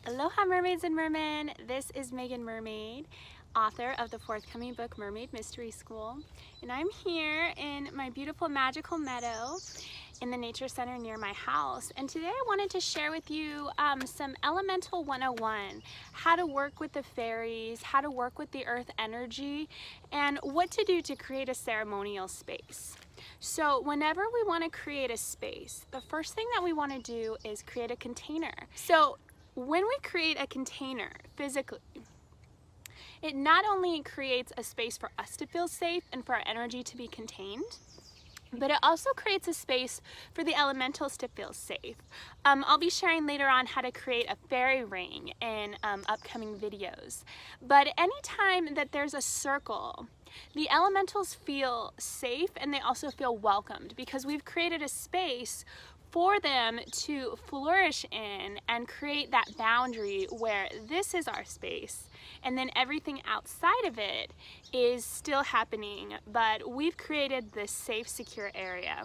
Aloha mermaids and mermen, this is Meagan Mermaid, author of the forthcoming book Mermaid Mystery School, and I'm here in my beautiful magical meadow in the nature center near my house, and today I wanted to share with you some Elemental 101, how to work with the fairies, how to work with the earth energy, and what to do to create a ceremonial space. So whenever we want to create a space, the first thing that we want to do is create a container. So when we create a container physically, it not only creates a space for us to feel safe and for our energy to be contained, but it also creates a space for the elementals to feel safe. I'll be sharing later on how to create a fairy ring in upcoming videos. But anytime that there's a circle, the elementals feel safe and they also feel welcomed because we've created a space for them to flourish in and create that boundary where this is our space and then everything outside of it is still happening, but we've created this safe, secure area.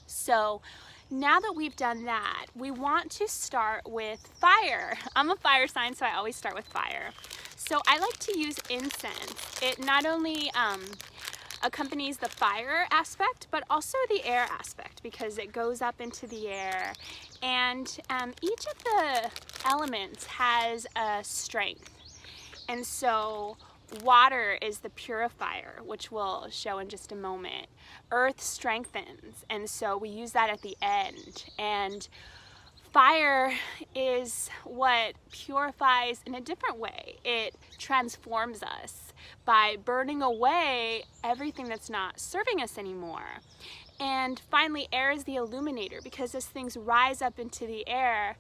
So now that we've done that, we want to start with fire. I'm a fire sign, so I always start with fire. So I like to use incense. It not only accompanies the fire aspect, but also the air aspect because it goes up into the air. And each of the elements has a strength. And so water is the purifier, which we'll show in just a moment. Earth strengthens, and so we use that at the end. And fire is what purifies in a different way. It transforms us by burning away everything that's not serving us anymore. And finally, air is the illuminator because as things rise up into the air,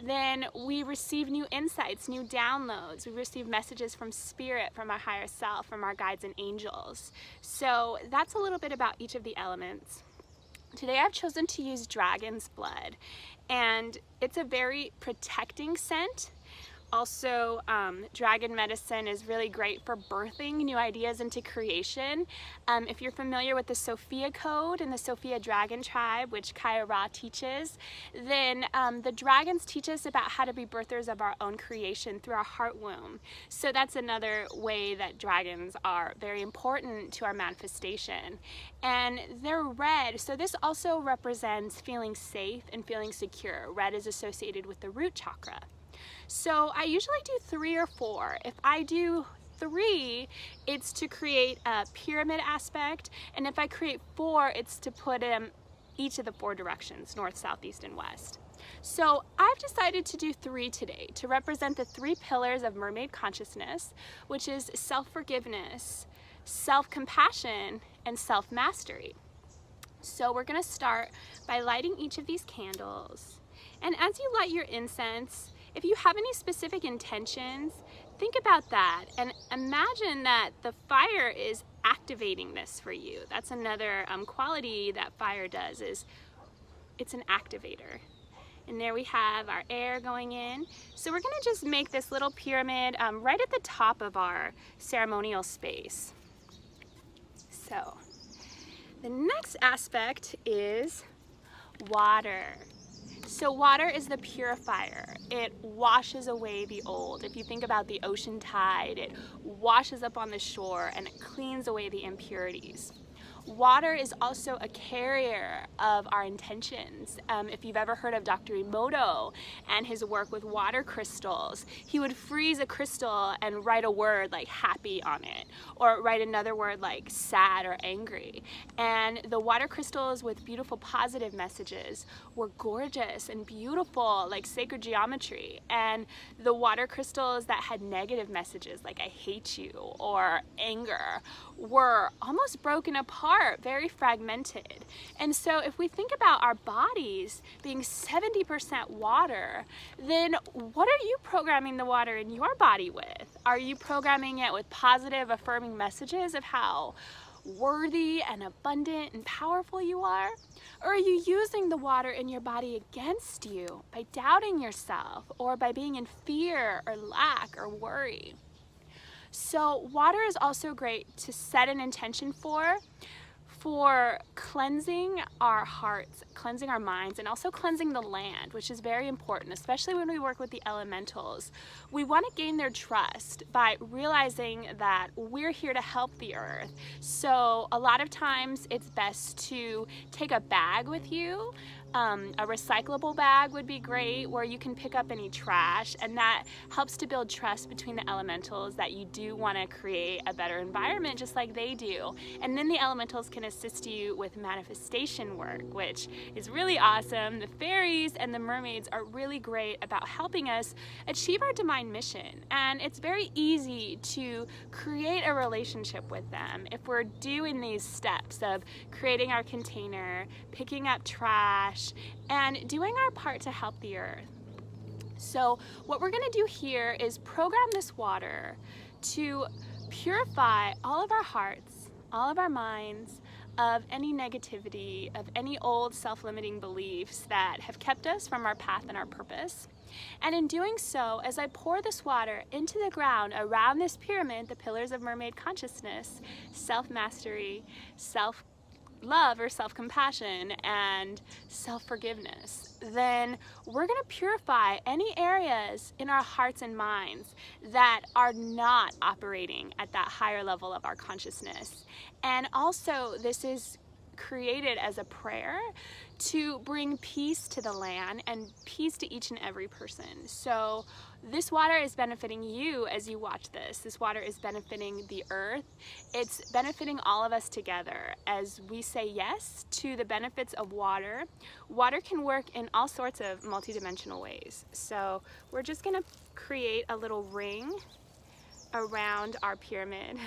then we receive new insights, new downloads. We receive messages from spirit, from our higher self, from our guides and angels. So that's a little bit about each of the elements. Today I've chosen to use dragon's blood, and it's a very protecting scent. Also, dragon medicine is really great for birthing new ideas into creation. If you're familiar with the Sophia Code and the Sophia Dragon Tribe, which Kaya Ra teaches, then the dragons teach us about how to be birthers of our own creation through our heart womb. So that's another way that dragons are very important to our manifestation. And they're red, so this also represents feeling safe and feeling secure. Red is associated with the root chakra. So I usually do 3 or 4. If I do 3, it's to create a pyramid aspect, and if I create 4, it's to put in each of the 4 directions, north, south, east, and west. So I've decided to do 3 today to represent the 3 pillars of mermaid consciousness, which is self-forgiveness, self-compassion, and self-mastery. So we're going to start by lighting each of these candles. And as you light your incense, if you have any specific intentions, think about that and imagine that the fire is activating this for you. That's another quality that fire does, is it's an activator. And there we have our air going in. So we're gonna just make this little pyramid right at the top of our ceremonial space. So the next aspect is water. So water is the purifier. It washes away the old. If you think about the ocean tide, it washes up on the shore and it cleans away the impurities. Water is also a carrier of our intentions. If you've ever heard of Dr. Emoto and his work with water crystals, he would freeze a crystal and write a word like happy on it, or write another word like sad or angry. And the water crystals with beautiful positive messages were gorgeous and beautiful, like sacred geometry. And the water crystals that had negative messages like I hate you or anger were almost broken apart, very fragmented. And so if we think about our bodies being 70% water, then what are you programming the water in your body with? Are you programming it with positive, affirming messages of how worthy and abundant and powerful you are? Or are you using the water in your body against you by doubting yourself or by being in fear or lack or worry? So water is also great to set an intention for for cleansing our hearts, cleansing our minds, and also cleansing the land, which is very important, especially when we work with the elementals. We want to gain their trust by realizing that we're here to help the earth. So a lot of times it's best to take a bag with you. A recyclable bag would be great, where you can pick up any trash, and that helps to build trust between the elementals that you do want to create a better environment just like they do. And then the elementals can assist you with manifestation work, which is really awesome. The fairies and the mermaids are really great about helping us achieve our divine mission, and it's very easy to create a relationship with them if we're doing these steps of creating our container, picking up trash, and doing our part to help the earth. So what we're going to do here is program this water to purify all of our hearts, all of our minds, of any negativity, of any old self-limiting beliefs that have kept us from our path and our purpose. And in doing so, as I pour this water into the ground around this pyramid, the pillars of mermaid consciousness, self-mastery, self-love or self-compassion, and self-forgiveness, then we're going to purify any areas in our hearts and minds that are not operating at that higher level of our consciousness. And also, this is created as a prayer to bring peace to the land and peace to each and every person. So this water is benefiting you as you watch this. This water is benefiting the earth. It's benefiting all of us together as we say yes to the benefits of water. Water can work in all sorts of multidimensional ways. So we're just gonna create a little ring around our pyramid.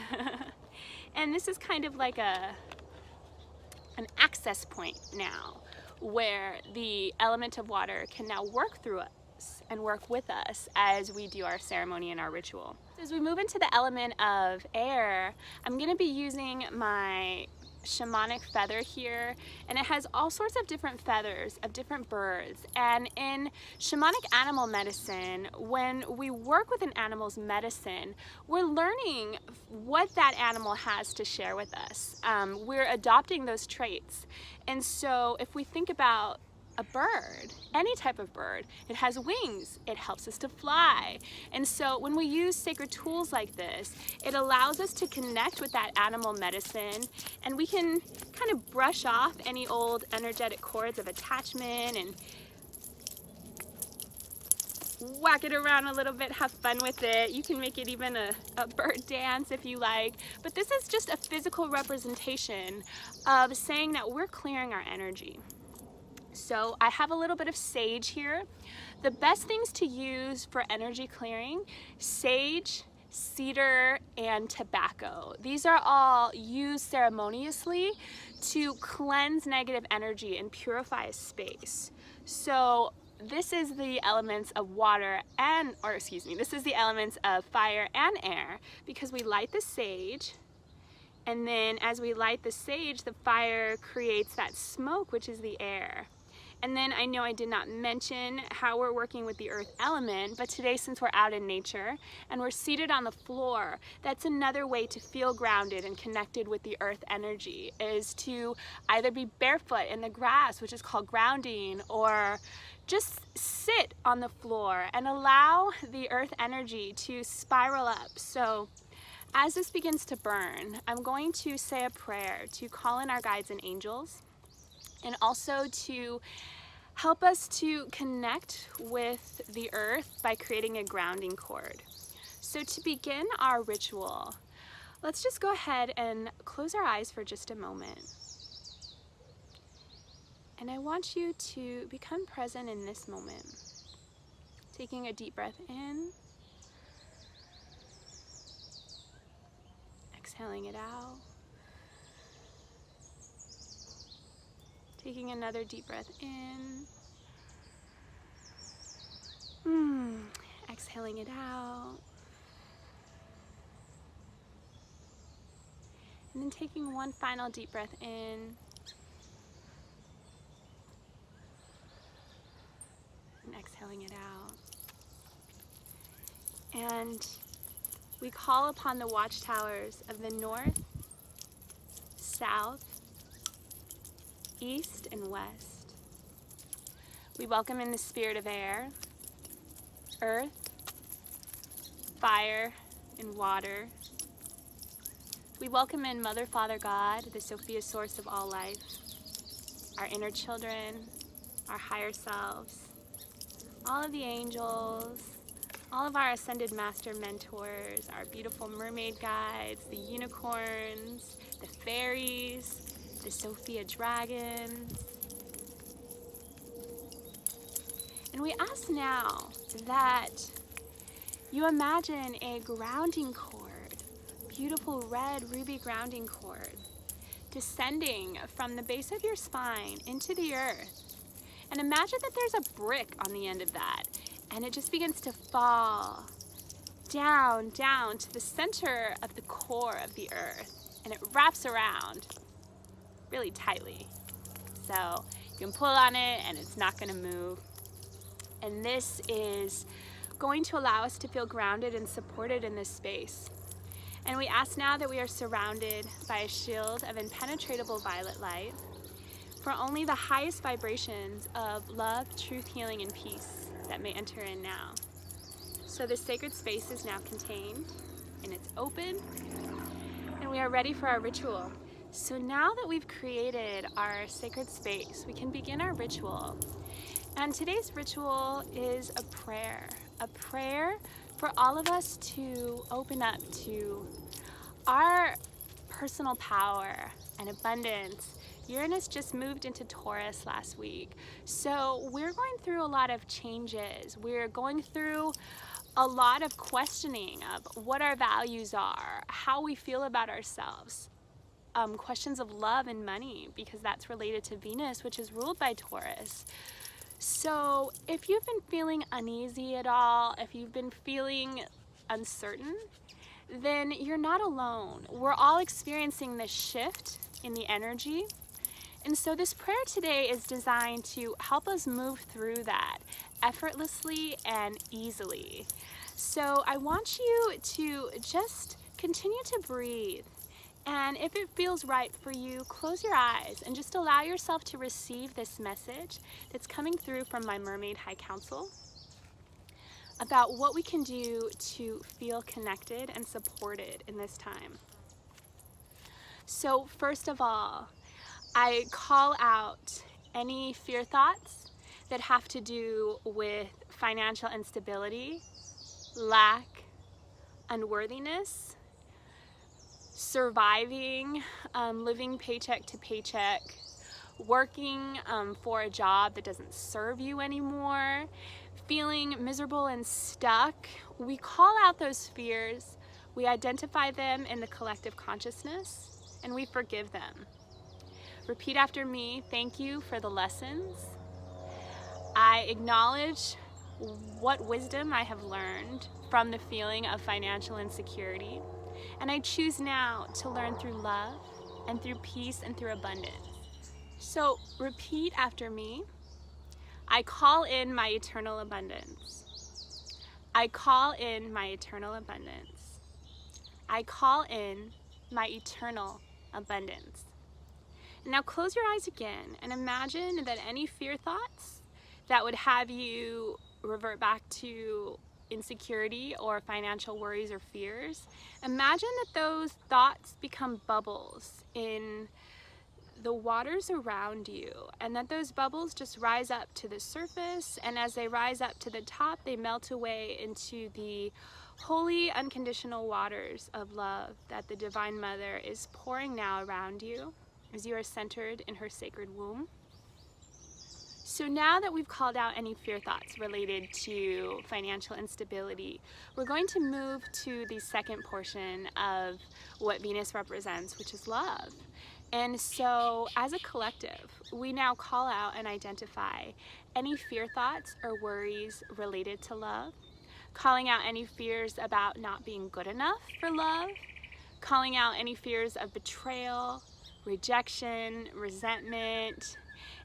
And this is kind of like an access point now, where the element of water can now work through us and work with us as we do our ceremony and our ritual. As we move into the element of air, I'm going to be using my shamanic feather here, and it has all sorts of different feathers of different birds. And in shamanic animal medicine, when we work with an animal's medicine, we're learning what that animal has to share with us. We're adopting those traits. And so if we think about a bird, any type of bird, it has wings, it helps us to fly. And so when we use sacred tools like this, it allows us to connect with that animal medicine, and we can kind of brush off any old energetic cords of attachment and whack it around a little bit, have fun with it. You can make it even a bird dance if you like. But this is just a physical representation of saying that we're clearing our energy. So I have a little bit of sage here. The best things to use for energy clearing: sage, cedar, and tobacco. These are all used ceremoniously to cleanse negative energy and purify a space. So this is the elements of water and, or excuse me, this is the elements of fire and air, because we light the sage, and then as we light the sage, the fire creates that smoke, which is the air. And then I know I did not mention how we're working with the earth element, but today, since we're out in nature and we're seated on the floor, that's another way to feel grounded and connected with the earth energy, is to either be barefoot in the grass, which is called grounding, or just sit on the floor and allow the earth energy to spiral up. So as this begins to burn, I'm going to say a prayer to call in our guides and angels, and also to help us to connect with the earth by creating a grounding cord. So to begin our ritual, let's just go ahead and close our eyes for just a moment. And I want you to become present in this moment. Taking a deep breath in, exhaling it out. Taking another deep breath in, exhaling it out, and then taking one final deep breath in, and exhaling it out. And we call upon the watchtowers of the north, south, east and west. We welcome in the spirit of air, earth, fire, and water. We welcome in Mother, Father, God, the Sophia source of all life, our inner children, our higher selves, all of the angels, all of our ascended master mentors, our beautiful mermaid guides, the unicorns, the fairies, the Sophia dragons. And we ask now that you imagine a grounding cord, beautiful red ruby grounding cord, descending from the base of your spine into the earth. And imagine that there's a brick on the end of that, and it just begins to fall down, down to the center of the core of the earth, and it wraps around really tightly. So you can pull on it and it's not going to move. And this is going to allow us to feel grounded and supported in this space. And we ask now that we are surrounded by a shield of impenetrable violet light for only the highest vibrations of love, truth, healing, and peace that may enter in now. So this sacred space is now contained and it's open, and we are ready for our ritual. So now that we've created our sacred space, we can begin our ritual. And today's ritual is a prayer for all of us to open up to our personal power and abundance. Uranus just moved into Taurus last week, so we're going through a lot of changes. We're going through a lot of questioning of what our values are, how we feel about ourselves, questions of love and money, because that's related to Venus, which is ruled by Taurus. So if you've been feeling uneasy at all, if you've been feeling uncertain, then you're not alone. We're all experiencing this shift in the energy. And so this prayer today is designed to help us move through that effortlessly and easily. So I want you to just continue to breathe. And if it feels right for you, close your eyes and just allow yourself to receive this message that's coming through from my Mermaid High Council about what we can do to feel connected and supported in this time. So first of all, I call out any fear thoughts that have to do with financial instability, lack, unworthiness, surviving, living paycheck to paycheck, working for a job that doesn't serve you anymore, feeling miserable and stuck. We call out those fears, we identify them in the collective consciousness, and we forgive them. Repeat after me. Thank you for the lessons. I acknowledge what wisdom I have learned from the feeling of financial insecurity. And I choose now to learn through love and through peace and through abundance. So repeat after me. I call in my eternal abundance. I call in my eternal abundance. I call in my eternal abundance. Now close your eyes again and imagine that any fear thoughts that would have you revert back to insecurity or financial worries or fears, imagine that those thoughts become bubbles in the waters around you, and that those bubbles just rise up to the surface, and as they rise up to the top, they melt away into the holy unconditional waters of love that the Divine Mother is pouring now around you as you are centered in her sacred womb. So now that we've called out any fear thoughts related to financial instability, we're going to move to the second portion of what Venus represents, which is love. And so as a collective, we now call out and identify any fear thoughts or worries related to love, calling out any fears about not being good enough for love, calling out any fears of betrayal, rejection, resentment,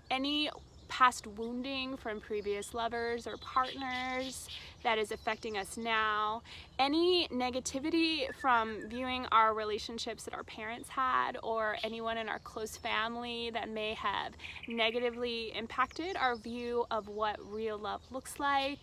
any past wounding from previous lovers or partners that is affecting us now, any negativity from viewing our relationships that our parents had or anyone in our close family that may have negatively impacted our view of what real love looks like.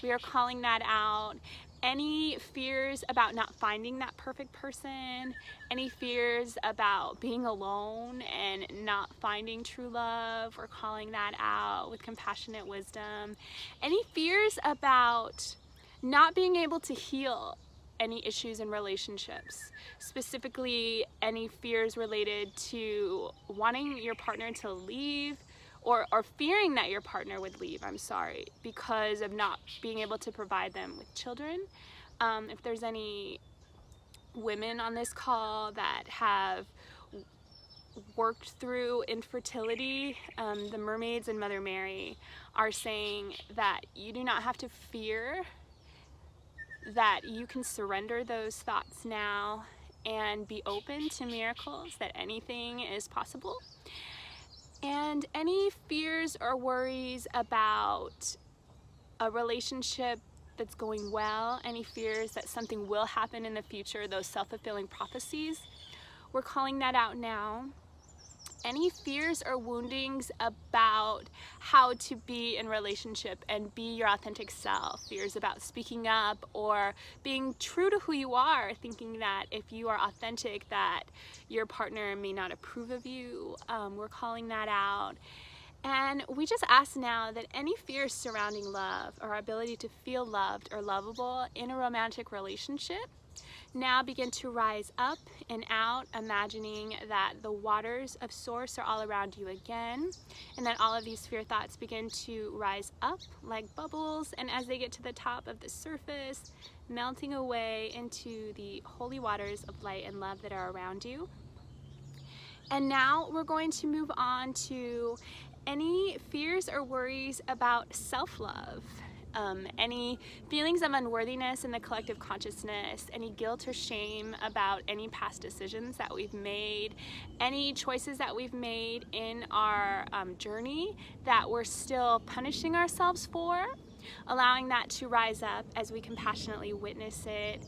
We are calling that out. Any fears about not finding that perfect person, any fears about being alone and not finding true love, we're calling that out with compassionate wisdom. Any fears about not being able to heal any issues in relationships, specifically any fears related to wanting your partner to leave, or fearing that your partner would leave, because of not being able to provide them with children. If there's any women on this call that have worked through infertility, the mermaids and Mother Mary are saying that you do not have to fear, that you can surrender those thoughts now and be open to miracles, that anything is possible. And any fears or worries about a relationship that's going well, any fears that something will happen in the future, those self-fulfilling prophecies, we're calling that out now. Any fears or woundings about how to be in relationship and be your authentic self, fears about speaking up or being true to who you are, thinking that if you are authentic that your partner may not approve of you, we're calling that out. And we just ask now that any fears surrounding love or our ability to feel loved or lovable in a romantic relationship now begin to rise up and out, imagining that the waters of source are all around you again, and that all of these fear thoughts begin to rise up like bubbles, and as they get to the top of the surface, melting away into the holy waters of light and love that are around you. And now we're going to move on to any fears or worries about self-love. Any feelings of unworthiness in the collective consciousness, any guilt or shame about any past decisions that we've made, any choices that we've made in our journey that we're still punishing ourselves for, allowing that to rise up as we compassionately witness it.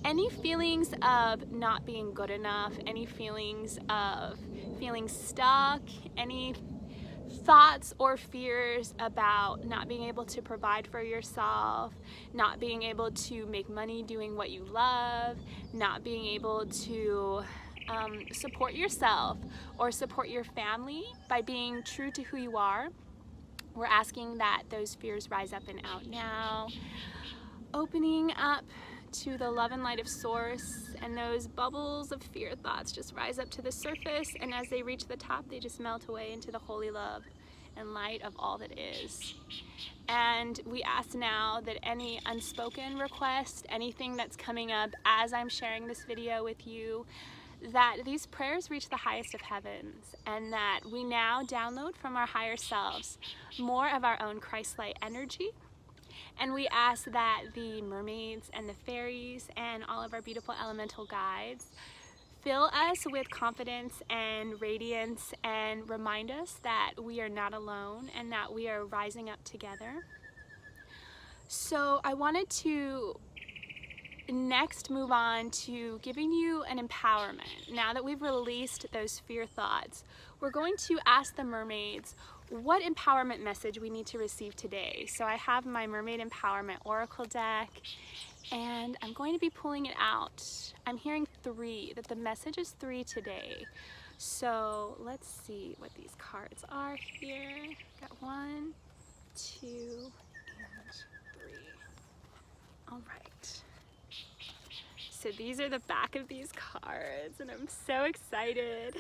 Any feelings of not being good enough, any feelings of feeling stuck, any thoughts or fears about not being able to provide for yourself, not being able to make money doing what you love, not being able to support yourself or support your family by being true to who you are. We're asking that those fears rise up and out now, opening up to the love and light of source, and those bubbles of fear thoughts just rise up to the surface, and as they reach the top they just melt away into the holy love and light of all that is. And we ask now that any unspoken request, anything that's coming up as I'm sharing this video with you, that these prayers reach the highest of heavens, and that we now download from our higher selves more of our own Christ-light energy. And we ask that the mermaids and the fairies and all of our beautiful elemental guides fill us with confidence and radiance and remind us that we are not alone and that we are rising up together. So I wanted to next move on to giving you an empowerment. Now that we've released those fear thoughts, we're going to ask the mermaids what empowerment message we need to receive today. So I have my Mermaid Empowerment Oracle deck, and I'm going to be pulling it out. I'm hearing 3, that the message is 3 today. So let's see what these cards are here. Got 1, 2, and 3. All right. So these are the back of these cards, and I'm so excited.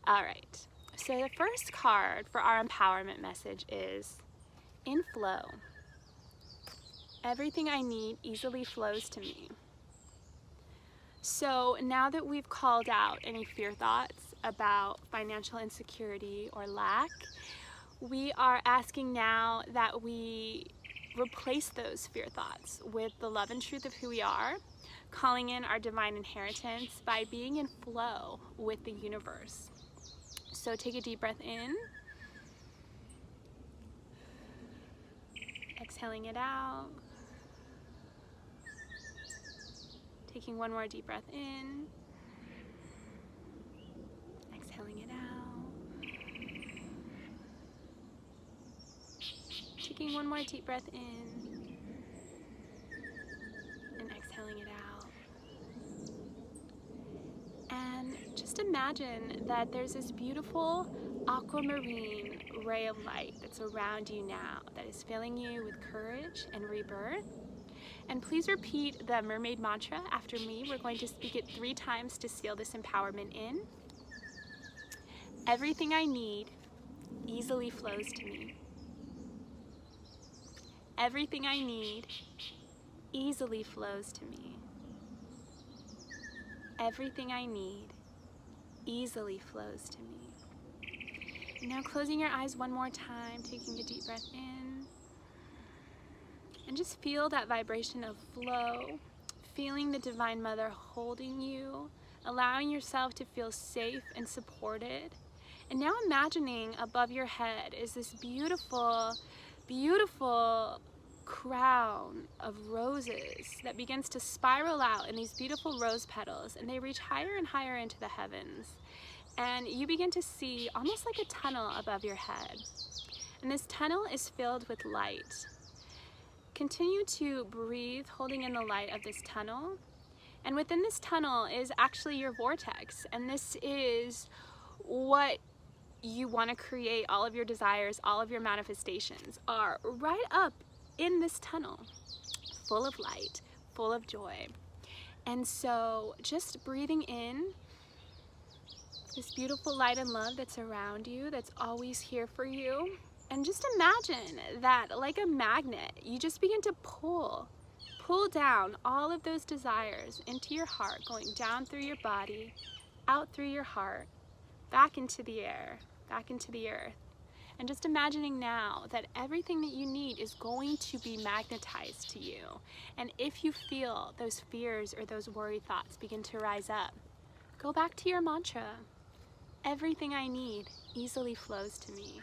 All right. So the first card for our empowerment message is in flow. Everything I need easily flows to me. So now that we've called out any fear thoughts about financial insecurity or lack, we are asking now that we replace those fear thoughts with the love and truth of who we are, calling in our divine inheritance by being in flow with the universe. So take a deep breath in exhaling it out. Taking one more deep breath in. Exhaling it out. Taking one more deep breath in. And exhaling it out. And just imagine that there's this beautiful aquamarine ray of light that's around you now that is filling you with courage and rebirth. And please repeat the mermaid mantra after me. We're going to speak it 3 times to seal this empowerment in. Everything I need easily flows to me. Everything I need easily flows to me. Everything I need easily flows to me. Now closing your eyes one more time, taking a deep breath in. And just feel that vibration of flow, feeling the Divine Mother holding you, allowing yourself to feel safe and supported. And now imagining above your head is this beautiful, beautiful crown of roses that begins to spiral out in these beautiful rose petals, and they reach higher and higher into the heavens. And you begin to see almost like a tunnel above your head. And this tunnel is filled with light. Continue to breathe, holding in the light of this tunnel. And within this tunnel is actually your vortex. And this is what you want to create. All of your desires, all of your manifestations are right up in this tunnel, full of light, full of joy. And so just breathing in this beautiful light and love that's around you, that's always here for you. And just imagine that like a magnet, you just begin to pull down all of those desires into your heart, going down through your body, out through your heart, back into the air, back into the earth. And just imagining now that everything that you need is going to be magnetized to you. And if you feel those fears or those worry thoughts begin to rise up, go back to your mantra. Everything I need easily flows to me.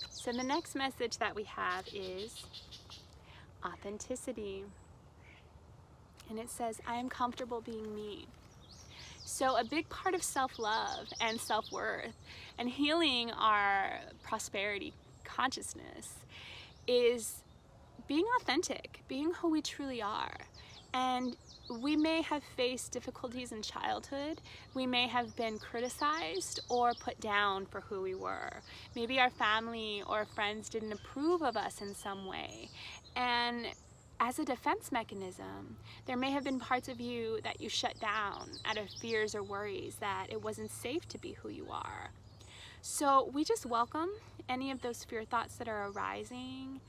So the next message that we have is authenticity. And it says, I am comfortable being me. So a big part of self-love and self-worth and healing our prosperity consciousness is being authentic, being who we truly are. And we may have faced difficulties in childhood. We may have been criticized or put down for who we were. Maybe our family or friends didn't approve of us in some way. And as a defense mechanism, there may have been parts of you that you shut down out of fears or worries that it wasn't safe to be who you are. So we just welcome any of those fear thoughts that are arising,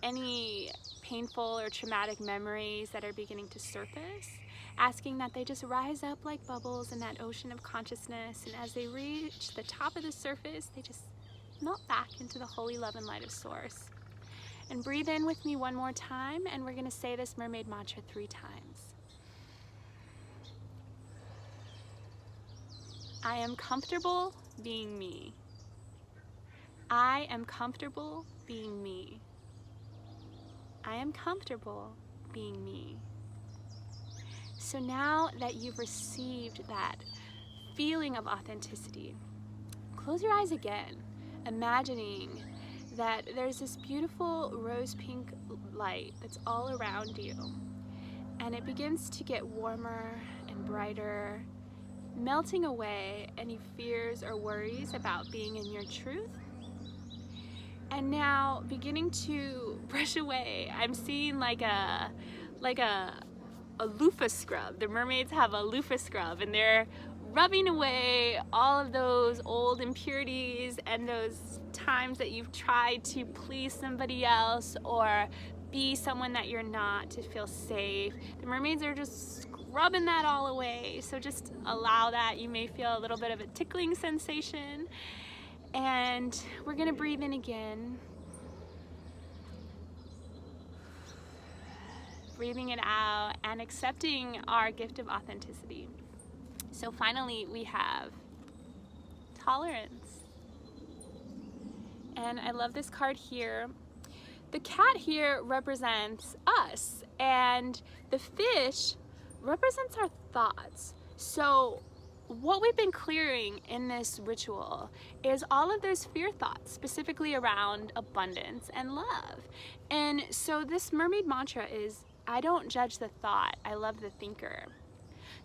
any painful or traumatic memories that are beginning to surface, asking that they just rise up like bubbles in that ocean of consciousness, and as they reach the top of the surface, they just melt back into the holy love and light of Source. And breathe in with me one more time, and we're going to say this mermaid mantra 3 times. I am comfortable being me. I am comfortable being me. I am comfortable being me. So now that you've received that feeling of authenticity, close your eyes again, imagining that there's this beautiful rose pink light that's all around you, and it begins to get warmer and brighter, melting away any fears or worries about being in your truth. And now beginning to brush away, I'm seeing like a loofah scrub. The mermaids have a loofah scrub, and they're rubbing away all of those old impurities and those times that you've tried to please somebody else or be someone that you're not to feel safe. The mermaids are just scrubbing that all away. So just allow that. You may feel a little bit of a tickling sensation. And we're gonna breathe in again. Breathing it out and accepting our gift of authenticity. So finally we have tolerance. And I love this card here. The cat here represents us, and the fish represents our thoughts. So what we've been clearing in this ritual is all of those fear thoughts, specifically around abundance and love. And so this mermaid mantra is, I don't judge the thought, I love the thinker.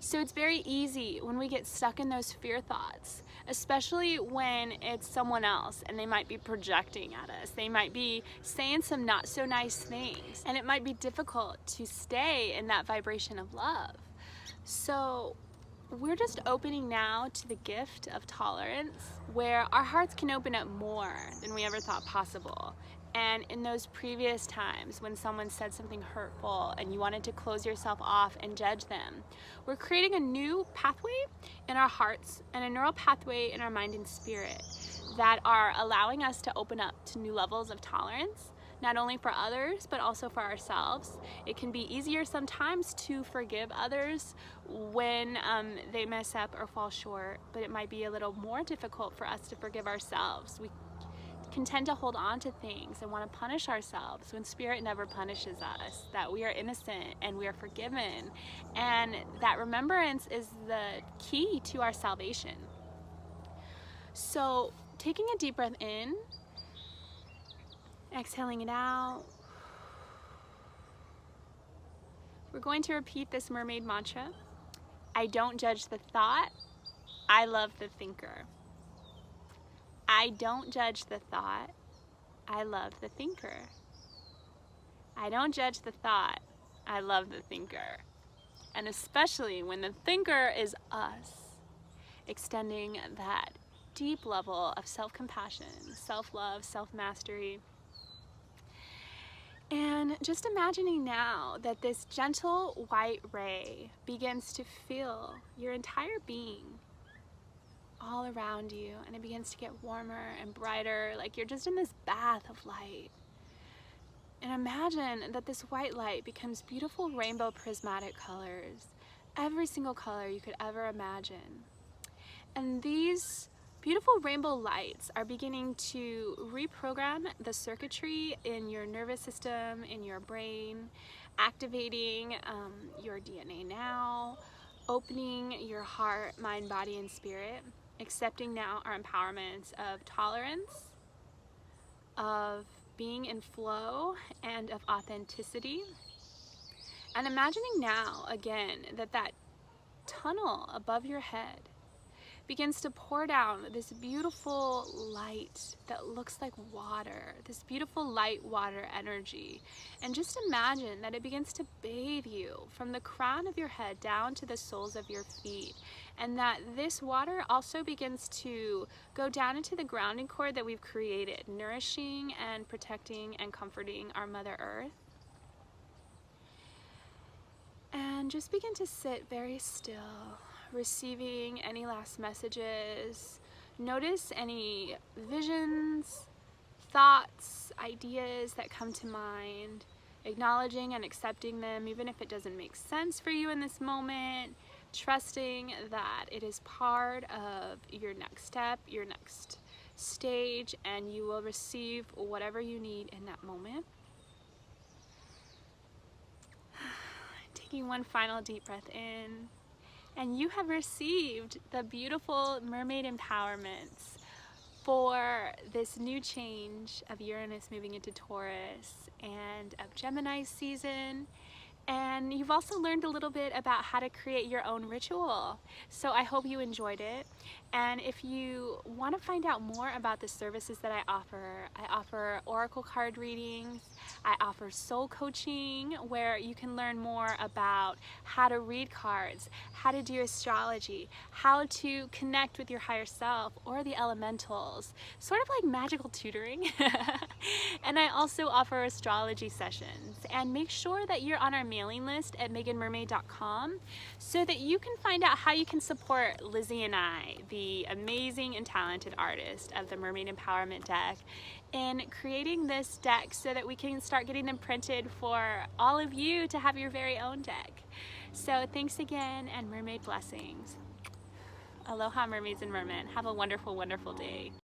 So it's very easy when we get stuck in those fear thoughts, especially when it's someone else and they might be projecting at us. They might be saying some not so nice things, and it might be difficult to stay in that vibration of love. So we're just opening now to the gift of tolerance, where our hearts can open up more than we ever thought possible. And in those previous times when someone said something hurtful and you wanted to close yourself off and judge them, we're creating a new pathway in our hearts and a neural pathway in our mind and spirit that are allowing us to open up to new levels of tolerance, not only for others, but also for ourselves. It can be easier sometimes to forgive others when they mess up or fall short, but it might be a little more difficult for us to forgive ourselves. We can tend to hold on to things and want to punish ourselves when Spirit never punishes us, that we are innocent and we are forgiven, and that remembrance is the key to our salvation. So taking a deep breath in, exhaling it out, we're going to repeat this mermaid mantra. I don't judge the thought, I love the thinker. I don't judge the thought, I love the thinker. I don't judge the thought, I love the thinker. And especially when the thinker is us, extending that deep level of self-compassion, self-love, self-mastery. And just imagining now that this gentle white ray begins to fill your entire being, all around you, and it begins to get warmer and brighter, like you're just in this bath of light. And imagine that this white light becomes beautiful rainbow prismatic colors, every single color you could ever imagine. And these beautiful rainbow lights are beginning to reprogram the circuitry in your nervous system, in your brain, activating your DNA now, opening your heart, mind, body, and spirit, accepting now our empowerments of tolerance, of being in flow, and of authenticity. And imagining now, again, that tunnel above your head begins to pour down this beautiful light that looks like water, this beautiful light water energy. And just imagine that it begins to bathe you from the crown of your head down to the soles of your feet. And that this water also begins to go down into the grounding cord that we've created, nourishing and protecting and comforting our Mother Earth. And just begin to sit very still, receiving any last messages. Notice any visions, thoughts, ideas that come to mind, acknowledging and accepting them, even if it doesn't make sense for you in this moment, trusting that it is part of your next step, your next stage, and you will receive whatever you need in that moment. Taking one final deep breath in, and you have received the beautiful mermaid empowerments for this new change of Uranus moving into Taurus and of Gemini season. And you've also learned a little bit about how to create your own ritual. So I hope you enjoyed it. And if you want to find out more about the services that I offer oracle card readings, I offer soul coaching, where you can learn more about how to read cards, how to do astrology, how to connect with your higher self or the elementals, sort of like magical tutoring. And I also offer astrology sessions. And make sure that you're on our mailing list at meaganmermaid.com so that you can find out how you can support Lizzie and I, the amazing and talented artist of the Mermaid Empowerment deck, in creating this deck so that we can start getting them printed for all of you to have your very own deck. So thanks again, and mermaid blessings. Aloha, mermaids and mermen. Have a wonderful, wonderful day.